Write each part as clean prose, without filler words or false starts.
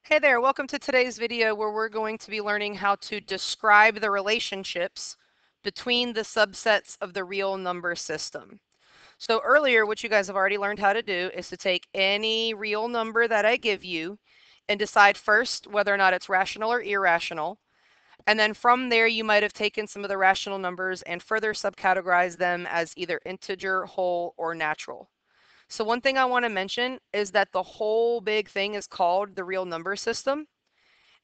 Hey there, welcome to today's video where we're going to be learning how to describe the relationships between the subsets of the real number system. So earlier, what you guys have already learned how to do is to take any real number that I give you and decide first whether or not it's rational or irrational. And then from there, you might have taken some of the rational numbers and further subcategorized them as either integer, whole, or natural. So one thing I want to mention is that the whole big thing is called the real number system.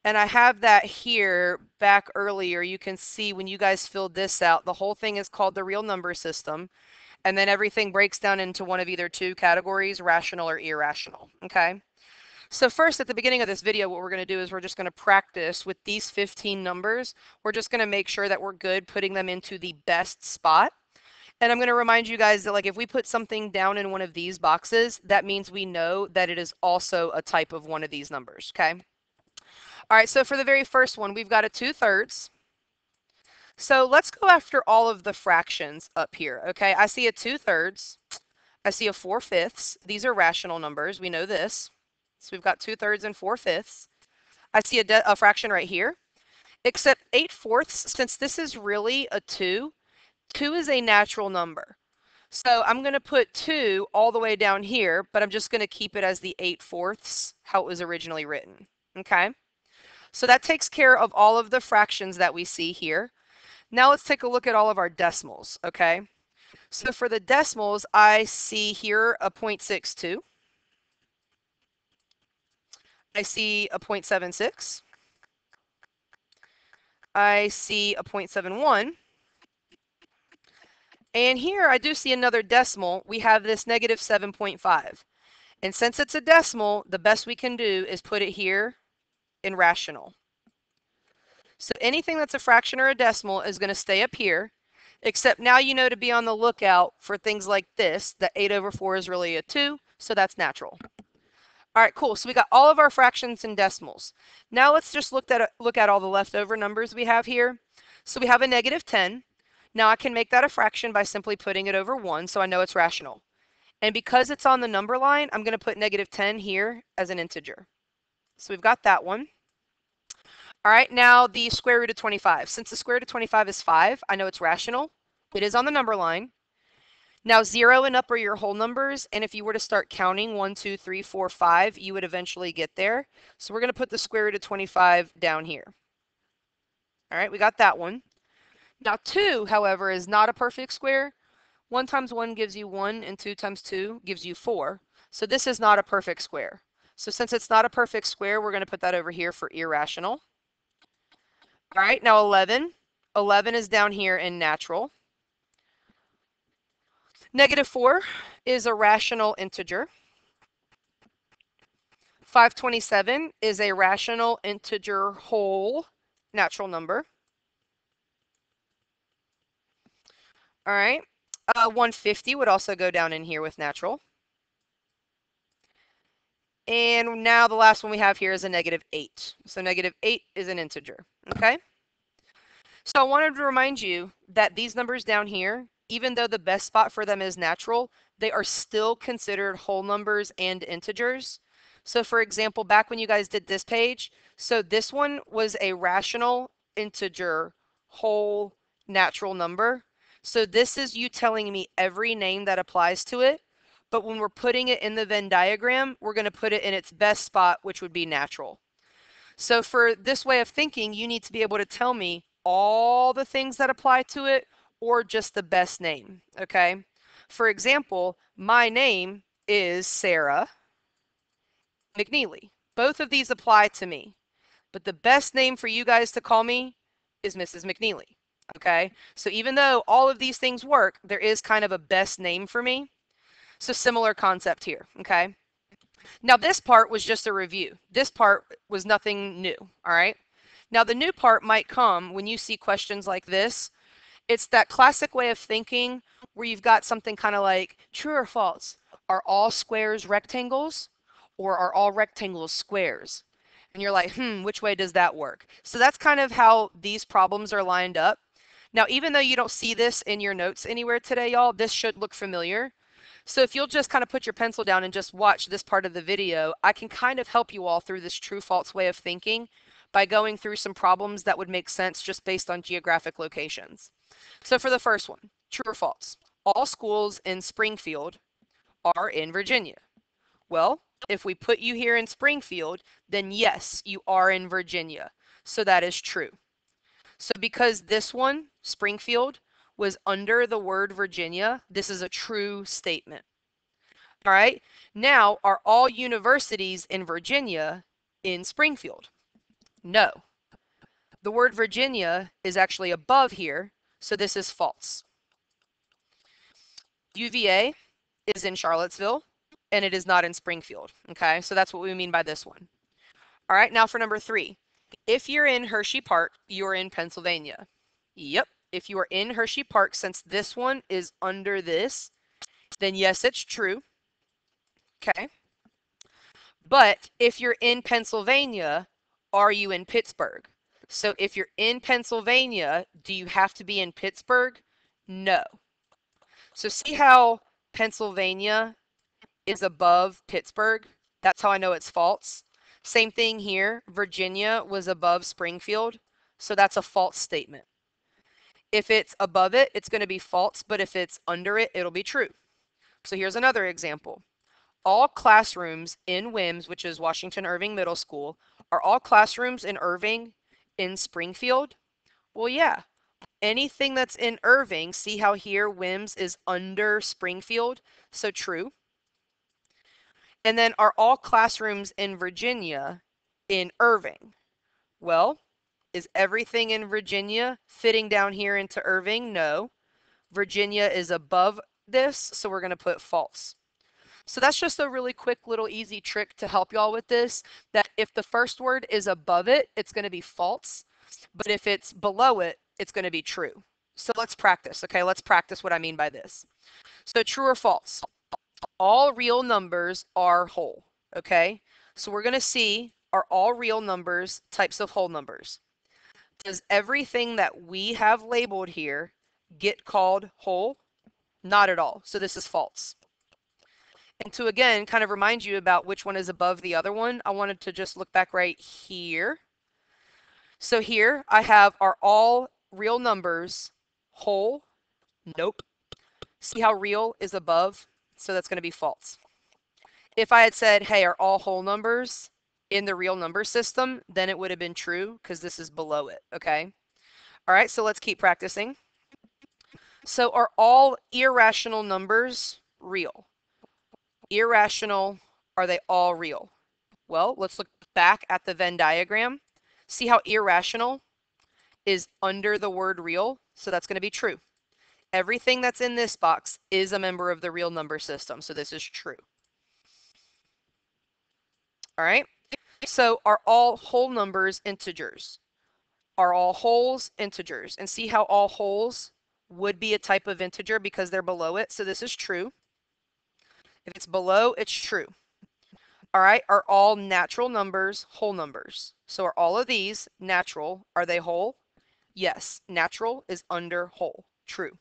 And I have that here back earlier. You can see when you guys filled this out, the whole thing is called the real number system. And then everything breaks down into one of either two categories, rational or irrational. Okay. So first, at the beginning of this video, what we're going to do is we're just going to practice with these 15 numbers. We're just going to make sure that we're good putting them into the best spot. And I'm going to remind you guys that like if we put something down in one of these boxes, that means we know that it is also a type of one of these numbers. Okay. All right, so for the very first one, we've got a 2/3. So let's go after all of the fractions up here, okay? I see a 2/3. I see a 4/5. These are rational numbers. We know this. So we've got 2/3 and 4/5. I see a fraction right here, except 8/4, since this is really a 2, 2 is a natural number. So I'm going to put 2 all the way down here, but I'm just going to keep it as the 8/4, how it was originally written, okay? So that takes care of all of the fractions that we see here. Now let's take a look at all of our decimals, okay? So for the decimals, I see here a 0.62. I see a 0.76. I see a 0.71. And here I do see another decimal. We have this negative 7.5. And since it's a decimal, the best we can do is put it here in rational. So anything that's a fraction or a decimal is going to stay up here, except now you know to be on the lookout for things like this, that 8/4 is really a 2, so that's natural. All right, cool. So we got all of our fractions and decimals. Now let's just look at all the leftover numbers we have here. So we have a negative 10. Now I can make that a fraction by simply putting it over 1, so I know it's rational. And because it's on the number line, I'm going to put negative 10 here as an integer. So we've got that one. All right, now the square root of 25. Since the square root of 25 is 5, I know it's rational. It is on the number line. Now 0 and up are your whole numbers, and if you were to start counting 1, 2, 3, 4, 5, you would eventually get there. So we're going to put the square root of 25 down here. All right, we got that one. Now 2, however, is not a perfect square. 1 times 1 gives you 1, and 2 times 2 gives you 4. So this is not a perfect square. So since it's not a perfect square, we're going to put that over here for irrational. All right, now 11. 11 is down here in natural. Negative 4 is a rational integer. 527 is a rational integer whole natural number. All right, 150 would also go down in here with natural. And now the last one we have here is a negative 8. So negative 8 is an integer, okay? So I wanted to remind you that these numbers down here, even though the best spot for them is natural, they are still considered whole numbers and integers. So for example, back when you guys did this page, so this one was a rational integer whole natural number. So this is you telling me every name that applies to it. But when we're putting it in the Venn diagram, we're going to put it in its best spot, which would be natural. So for this way of thinking, you need to be able to tell me all the things that apply to it or just the best name, okay? For example, my name is Sarah McNeely. Both of these apply to me, but the best name for you guys to call me is Mrs. McNeely, okay? So even though all of these things work, there is kind of a best name for me. So similar concept here, okay? Now this part was just a review. This part was nothing new, all right? Now the new part might come when you see questions like this. It's that classic way of thinking where you've got something kind of like true or false. Are all squares rectangles or are all rectangles squares? And you're like, which way does that work? So that's kind of how these problems are lined up. Now, even though you don't see this in your notes anywhere today, y'all, this should look familiar. So if you'll just kind of put your pencil down and just watch this part of the video, I can kind of help you all through this true-false way of thinking by going through some problems that would make sense just based on geographic locations. So for the first one, true or false? All schools in Springfield are in Virginia. Well, if we put you here in Springfield, then yes, you are in Virginia. So that is true. So because this one, Springfield, was under the word Virginia, this is a true statement. All right. Now, are all universities in Virginia in Springfield? No. The word Virginia is actually above here, so this is false. UVA is in Charlottesville, and it is not in Springfield. Okay, so that's what we mean by this one. All right, now for number 3. If you're in Hershey Park, you're in Pennsylvania. Yep, if you are in Hershey Park, since this one is under this, then yes, it's true. Okay. But if you're in Pennsylvania, are you in Pittsburgh? So if you're in Pennsylvania, do you have to be in Pittsburgh? No. So see how Pennsylvania is above Pittsburgh? That's how I know it's false. Same thing here. Virginia was above Springfield. So that's a false statement. If it's above it, it's going to be false. But if it's under it, it'll be true. So here's another example. All classrooms in WIMS, which is Washington Irving Middle School, are all classrooms in Irving in Springfield? Well, yeah. Anything that's in Irving, see how here WIMS is under Springfield? So true. And then are all classrooms in Virginia in Irving? Well, is everything in Virginia fitting down here into Irving? No. Virginia is above this, so we're going to put false. So that's just a really quick little easy trick to help y'all with this, that if the first word is above it, it's going to be false. But if it's below it, it's going to be true. So let's practice, okay? Let's practice what I mean by this. So true or false? All real numbers are whole, okay? So we're going to see, are all real numbers types of whole numbers? Does everything that we have labeled here get called whole? Not at all. So this is false. And to, again, kind of remind you about which one is above the other one, I wanted to just look back right here. So here I have, are all real numbers whole? Nope. See how real is above? So that's going to be false. If I had said, hey, are all whole numbers in the real number system, then it would have been true because this is below it, okay? All right, so let's keep practicing. So are all irrational numbers real? Irrational, are they all real? Well, let's look back at the Venn diagram. See how irrational is under the word real? So that's going to be true. Everything that's in this box is a member of the real number system, so this is true. All right, so are all whole numbers integers? Are all wholes integers? And see how all wholes would be a type of integer because they're below it, so this is true. If it's below, it's true. All right, are all natural numbers whole numbers? So are all of these natural? Are they whole? Yes, natural is under whole. True.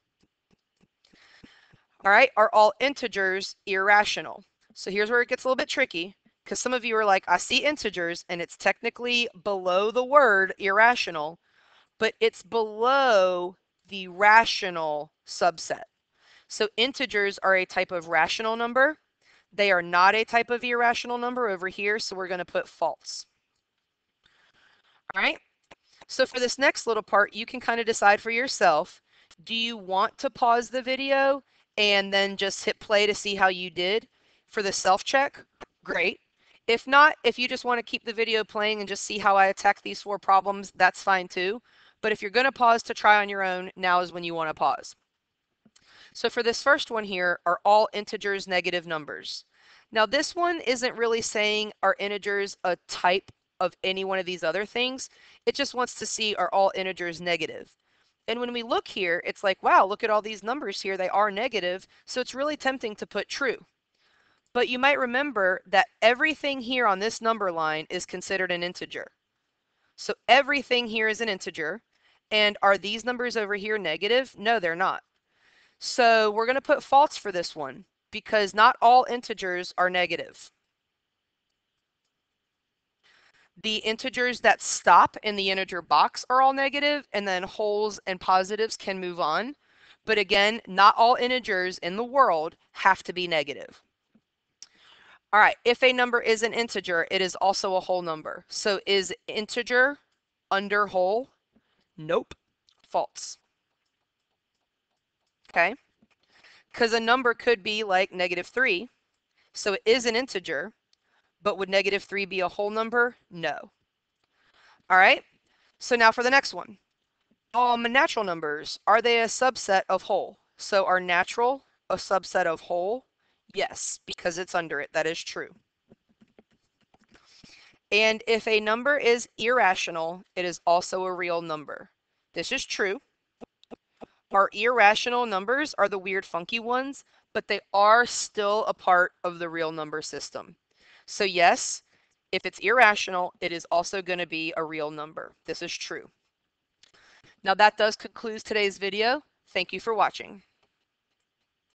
All right, are all integers irrational? So here's where it gets a little bit tricky because some of you are like, I see integers and it's technically below the word irrational, but it's below the rational subset. So integers are a type of rational number. They are not a type of irrational number over here, so we're going to put false. All right, so for this next little part, you can kind of decide for yourself, do you want to pause the video and then just hit play to see how you did for the self-check? Great. If not, if you just want to keep the video playing and just see how I attack these 4 problems, that's fine too. But if you're going to pause to try on your own, now is when you want to pause. So for this first one here, are all integers negative numbers? Now this one isn't really saying are integers a type of any one of these other things. It just wants to see are all integers negative. And when we look here, it's like, wow, look at all these numbers here. They are negative. So it's really tempting to put true. But you might remember that everything here on this number line is considered an integer. So everything here is an integer. And are these numbers over here negative? No, they're not. So we're going to put false for this one. because not all integers are negative. The integers that stop in the integer box are all negative, and then wholes and positives can move on. But again, not all integers in the world have to be negative. All right, if a number is an integer, it is also a whole number. So is integer under whole? Nope, false. Okay, because a number could be like -3, so it is an integer, but would -3 be a whole number? No. All right, so now for the next one. Natural numbers, are they a subset of whole? So are natural a subset of whole? Yes, because it's under it. That is true. And if a number is irrational, it is also a real number. This is true. Our irrational numbers are the weird, funky ones, but they are still a part of the real number system. So yes, if it's irrational, it is also going to be a real number. This is true. Now that does conclude today's video. Thank you for watching.